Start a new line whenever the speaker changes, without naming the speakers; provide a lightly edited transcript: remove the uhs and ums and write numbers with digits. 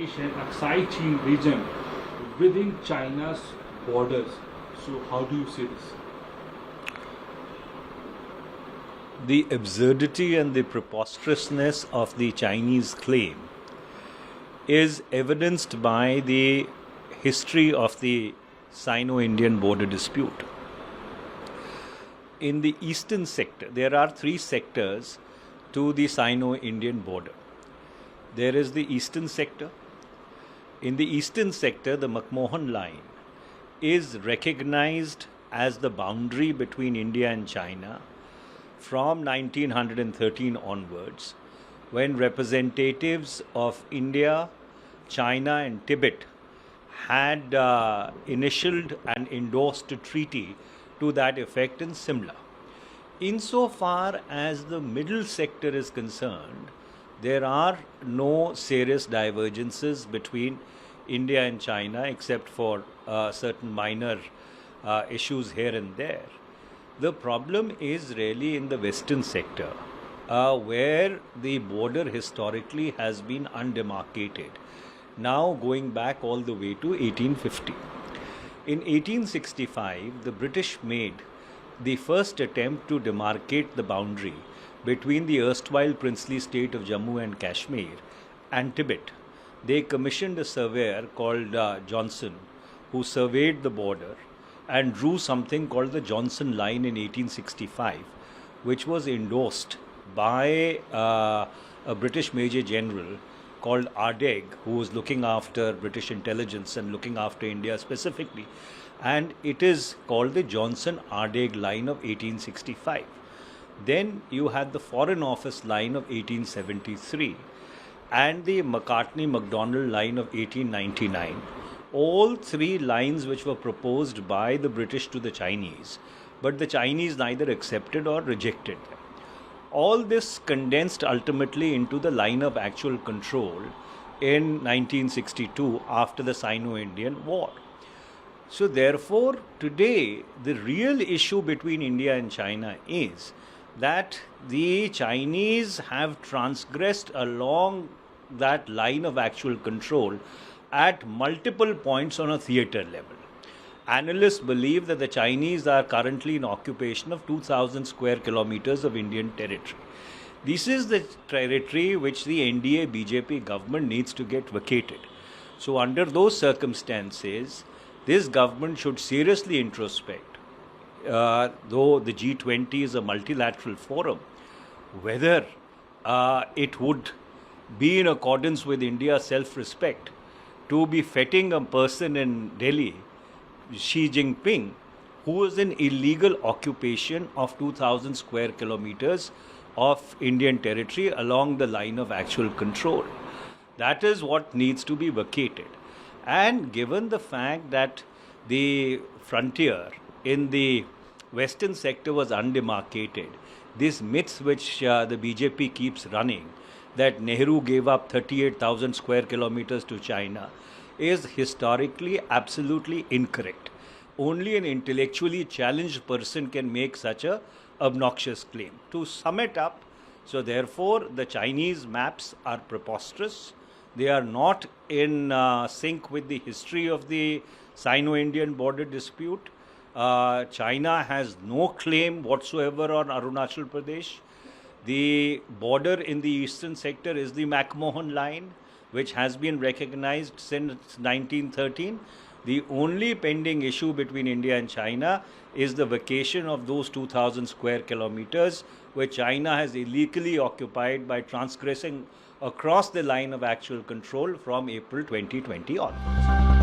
establish an Aksai region within China's borders. So how do you see this?
The absurdity and the preposterousness of the Chinese claim is evidenced by the history of the Sino-Indian border dispute. In the eastern sector, there are three sectors to the Sino-Indian border. There is the eastern sector. In the eastern sector, the McMahon line is recognized as the boundary between India and China from 1913 onwards, when representatives of India, China and Tibet had initialed and endorsed a treaty to that effect in Simla. Insofar as the middle sector is concerned, there are no serious divergences between India and China except for certain minor issues here and there. The problem is really in the western sector, where the border historically has been undemarcated, now going back all the way to 1850. In 1865, the British made the first attempt to demarcate the boundary between the erstwhile princely state of Jammu and Kashmir and Tibet. They commissioned a surveyor called Johnson, who surveyed the border and drew something called the Johnson Line in 1865, which was endorsed by a British Major General called Ardegh, who was looking after British intelligence and looking after India specifically. And it is called the Johnson-Ardegh Line of 1865. Then you had the Foreign Office Line of 1873 and the Macartney-MacDonald Line of 1899. All three lines which were proposed by the British to the Chinese, but the Chinese neither accepted or rejected them. All this condensed ultimately into the line of actual control in 1962 after the Sino-Indian War. So therefore, today the real issue between India and China is that the Chinese have transgressed along that line of actual control at multiple points on a theatre level. Analysts believe that the Chinese are currently in occupation of 2,000 square kilometers of Indian territory. This is the territory which the NDA BJP government needs to get vacated. So under those circumstances, this government should seriously introspect, though the G20 is a multilateral forum, whether it would be in accordance with India's self-respect to be feting a person in Delhi, Xi Jinping, who is in illegal occupation of 2,000 square kilometers of Indian territory along the line of actual control. That is what needs to be vacated. And given the fact that the frontier in the western sector was undemarcated, these myths which the BJP keeps running, that Nehru gave up 38,000 square kilometers to China, is historically absolutely incorrect. Only an intellectually challenged person can make such a obnoxious claim. To sum it up, so therefore the Chinese maps are preposterous. They are not in sync with the history of the Sino-Indian border dispute. China has no claim whatsoever on Arunachal Pradesh. The border in the eastern sector is the McMahon line, which has been recognized since 1913. The only pending issue between India and China is the vacation of those 2,000 square kilometers, which China has illegally occupied by transgressing across the line of actual control from April 2020 onwards.